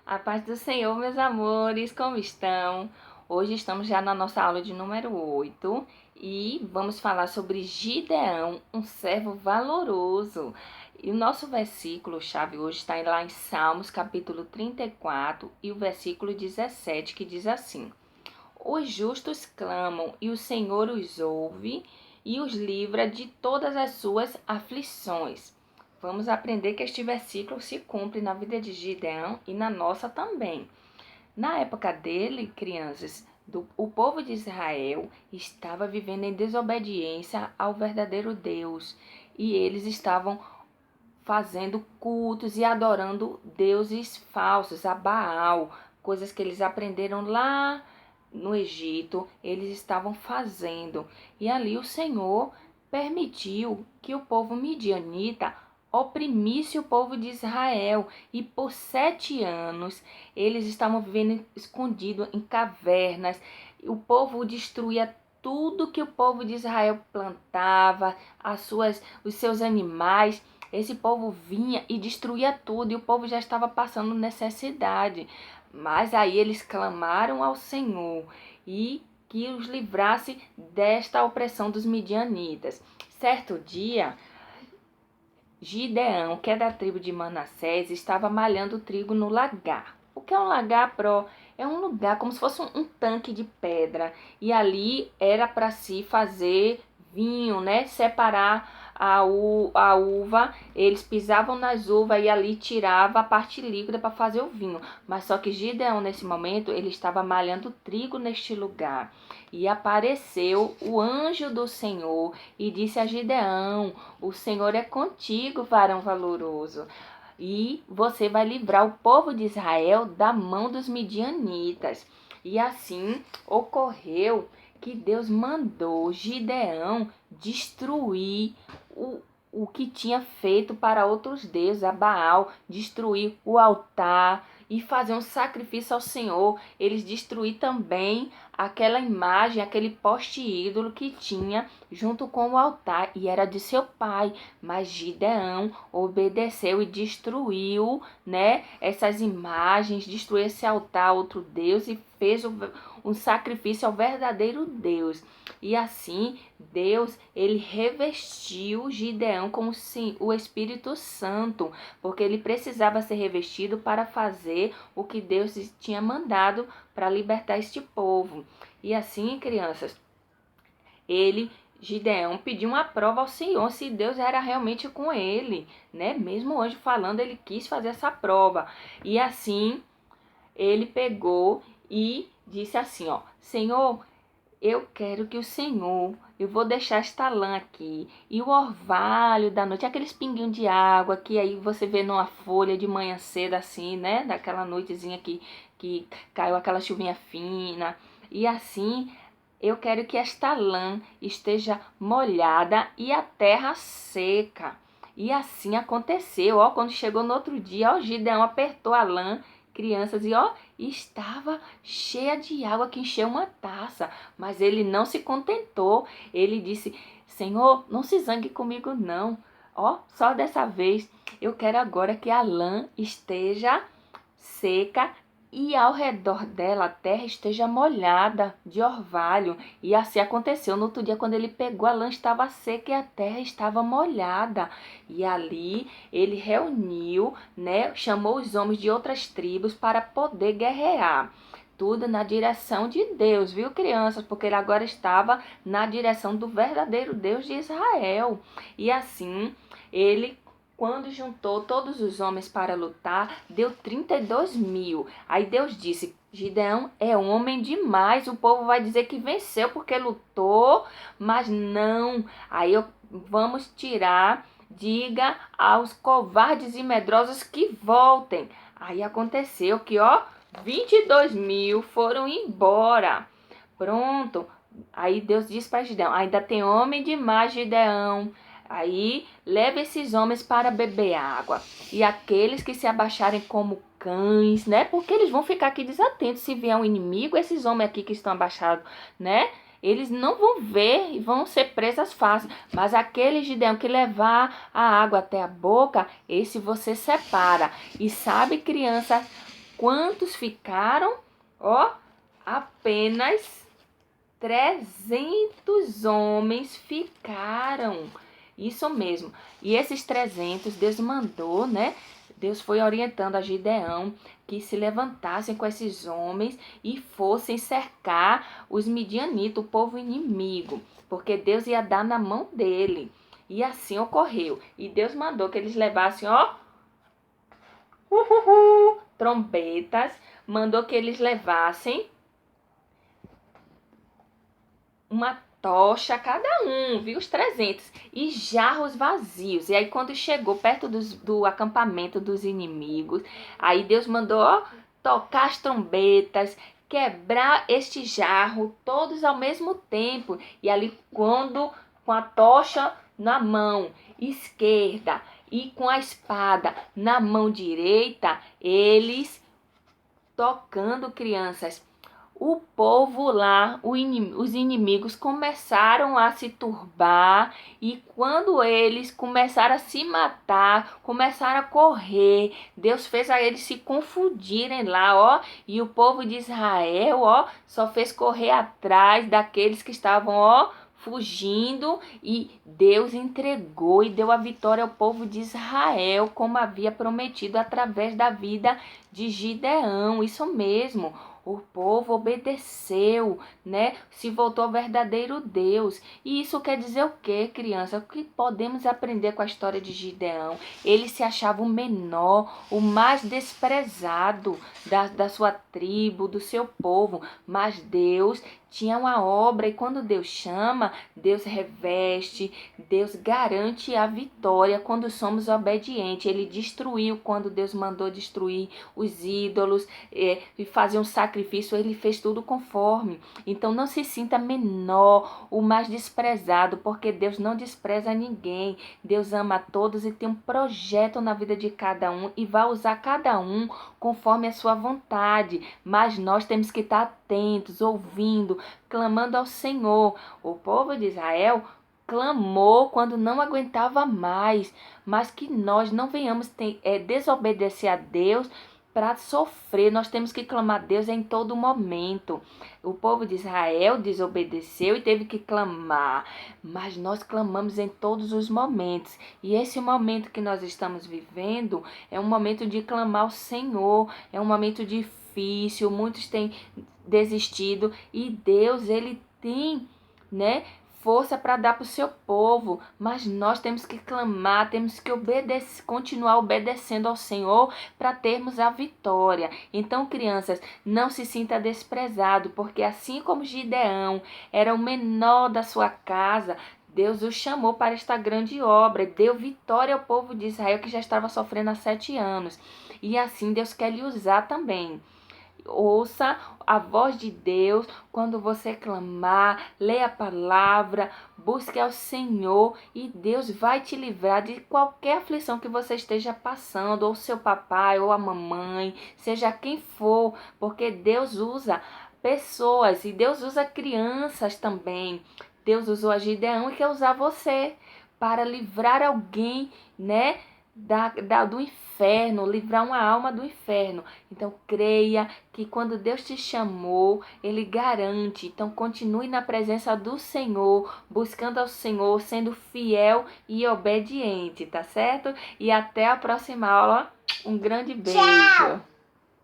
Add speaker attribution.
Speaker 1: A paz do Senhor, meus amores, como estão? Hoje estamos já na nossa aula de número 8 e vamos falar sobre Gideão, um servo valoroso. E o nosso versículo-chave hoje está lá em Salmos, capítulo 34 e o versículo 17, que diz assim: Os justos clamam e o Senhor os ouve e os livra de todas as suas aflições. Vamos aprender que este versículo se cumpre na vida de Gideão e na nossa também. Na época dele, crianças, o povo de Israel estava vivendo em desobediência ao verdadeiro Deus e eles estavam fazendo cultos e adorando deuses falsos, a Baal, coisas que eles aprenderam lá no Egito, eles estavam fazendo. E ali o Senhor permitiu que o povo midianita oprimisse o povo de Israel. E por 7 anos eles estavam vivendo escondidos em cavernas. O povo destruía tudo que o povo de Israel plantava, os seus animais. Esse povo vinha e destruía tudo e o povo já estava passando necessidade. Mas aí eles clamaram ao Senhor e que os livrasse desta opressão dos midianitas. Certo dia, Gideão, que é da tribo de Manassés, estava malhando trigo no lagar. O que é um lagar, Pro? É um lugar como se fosse um tanque de pedra. E ali era para se fazer vinho, né? Separar a uva, eles pisavam nas uvas e ali tirava a parte líquida para fazer o vinho. Mas só que Gideão, nesse momento, ele estava malhando trigo neste lugar. E apareceu o anjo do Senhor e disse a Gideão: O Senhor é contigo, varão valoroso. E você vai livrar o povo de Israel da mão dos midianitas. E assim ocorreu que Deus mandou Gideão destruir o que tinha feito para outros deuses, a Baal, destruir o altar e fazer um sacrifício ao Senhor. Eles destruíram também aquela imagem, aquele poste ídolo que tinha junto com o altar e era de seu pai. Mas Gideão obedeceu e destruiu, né, essas imagens, destruiu esse altar, outro Deus, e fez um sacrifício ao verdadeiro Deus. E assim, Deus, ele revestiu Gideão com o Espírito Santo, porque ele precisava ser revestido para fazer o que Deus tinha mandado para libertar este povo. E assim, crianças, Gideão pediu uma prova ao Senhor se Deus era realmente com ele, né? Mesmo hoje falando, ele quis fazer essa prova. E assim, ele pegou e disse assim, ó: Senhor, eu quero que o Senhor, eu vou deixar esta lã aqui e o orvalho da noite, aqueles pinguinhos de água que aí você vê numa folha de manhã cedo assim, né? Daquela noitezinha que caiu aquela chuvinha fina. E assim, eu quero que esta lã esteja molhada e a terra seca. E assim aconteceu, ó, quando chegou no outro dia, ó, Gideão apertou a lã, crianças, e ó, estava cheia de água que encheu uma taça. Mas ele não se contentou. Ele disse: Senhor, não se zangue comigo não. Ó, só dessa vez eu quero agora que a lã esteja seca e ao redor dela a terra esteja molhada de orvalho. E assim aconteceu. No outro dia, quando ele pegou, a lã estava seca e a terra estava molhada. E ali ele reuniu, né, chamou os homens de outras tribos para poder guerrear. Tudo na direção de Deus, viu, crianças? Porque ele agora estava na direção do verdadeiro Deus de Israel. E assim, ele, quando juntou todos os homens para lutar, deu 32.000. Aí Deus disse: Gideão é homem demais, o povo vai dizer que venceu porque lutou, mas não. Vamos tirar, diga aos covardes e medrosos que voltem. Aí aconteceu que, ó, 22.000 foram embora. Pronto. Aí Deus disse para Gideão: ainda tem homem demais, Gideão. Aí leva esses homens para beber água. E aqueles que se abaixarem como cães, né? Porque eles vão ficar aqui desatentos. Se vier um inimigo, esses homens aqui que estão abaixados, né? Eles não vão ver e vão ser presas fáceis. Mas aquele Gideão que levar a água até a boca, esse você separa. E sabe, criança, quantos ficaram? Ó, apenas 300 homens ficaram. Isso mesmo. E esses 300, Deus mandou, né? Deus foi orientando a Gideão que se levantassem com esses homens e fossem cercar os midianitas, o povo inimigo, porque Deus ia dar na mão dele. E assim ocorreu. E Deus mandou que eles levassem, ó, trombetas, mandou que eles levassem uma tocha cada um, viu? Os 300. E jarros vazios. E aí quando chegou perto do acampamento dos inimigos, aí Deus mandou, ó, tocar as trombetas, quebrar este jarro, todos ao mesmo tempo. E ali quando, com a tocha na mão esquerda e com a espada na mão direita, eles tocando, crianças, o povo lá, os inimigos começaram a se turbar, e quando eles começaram a se matar, começaram a correr, Deus fez a eles se confundirem lá, ó, e o povo de Israel, ó, só fez correr atrás daqueles que estavam, ó, fugindo, e Deus entregou e deu a vitória ao povo de Israel, como havia prometido através da vida de Gideão. Isso mesmo. O povo obedeceu, né? Se voltou ao verdadeiro Deus. E isso quer dizer o quê, criança? O que podemos aprender com a história de Gideão? Ele se achava o menor, o mais desprezado da sua tribo, do seu povo. Mas Deus tinha uma obra, e quando Deus chama, Deus reveste, Deus garante a vitória quando somos obedientes. Ele destruiu quando Deus mandou destruir os ídolos e fazer um sacrifício. Ele fez tudo conforme. Então não se sinta menor, o mais desprezado, porque Deus não despreza ninguém. Deus ama a todos e tem um projeto na vida de cada um e vai usar cada um conforme a sua vontade. Mas nós temos que estar atentos, ouvindo, clamando ao Senhor. O povo de Israel clamou quando não aguentava mais, mas que nós não venhamos desobedecer a Deus para sofrer. Nós temos que clamar a Deus em todo momento. O povo de Israel desobedeceu e teve que clamar, mas nós clamamos em todos os momentos. E esse momento que nós estamos vivendo é um momento de clamar ao Senhor, é um momento difícil, muitos têm desistido, e Deus, ele tem, né, força para dar para o seu povo, mas nós temos que clamar, temos que obedecer, continuar obedecendo ao Senhor para termos a vitória. Então, crianças, não se sinta desprezado, porque assim como Gideão era o menor da sua casa, Deus o chamou para esta grande obra, deu vitória ao povo de Israel que já estava sofrendo há 7 anos. E assim Deus quer lhe usar também. Ouça a voz de Deus quando você clamar, leia a palavra, busque ao Senhor, e Deus vai te livrar de qualquer aflição que você esteja passando, ou seu papai, ou a mamãe, seja quem for, porque Deus usa pessoas e Deus usa crianças também. Deus usou a Gideão e quer usar você para livrar alguém, né, do inferno, livrar uma alma do inferno. Então creia que quando Deus te chamou, Ele garante. Então continue na presença do Senhor, buscando ao Senhor, sendo fiel e obediente, tá certo? E até a próxima aula. Um grande beijo. Tchau!